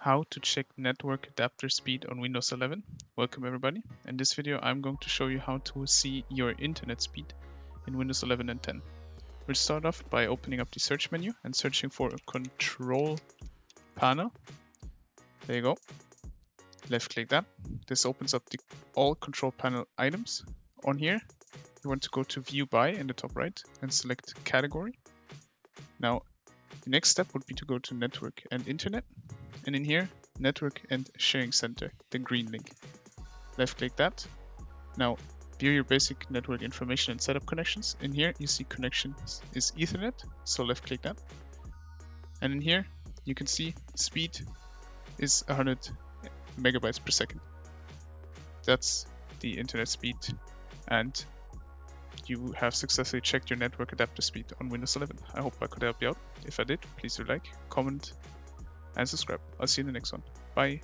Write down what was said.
How to check network adapter speed on Windows 11. Welcome everybody. In this video I'm going to show you how to see your internet speed in Windows 11 and 10. We'll start off by opening up the search menu and searching for a control panel. There you go. Left click that. This opens up the all control panel items. On here you want to go to view by in the top right and select category. Now the next step would be to go to network and internet. And in here, network and sharing center, the green link. Left click that. Now view your basic network information and setup connections. In here you see connections is Ethernet, so left click that. And in here you can see speed is 100 megabytes per second. That's the internet speed, and you have successfully checked your network adapter speed on Windows 11. I hope I could help you out. If I did, please do like, comment, and subscribe. I'll see you in the next one. Bye.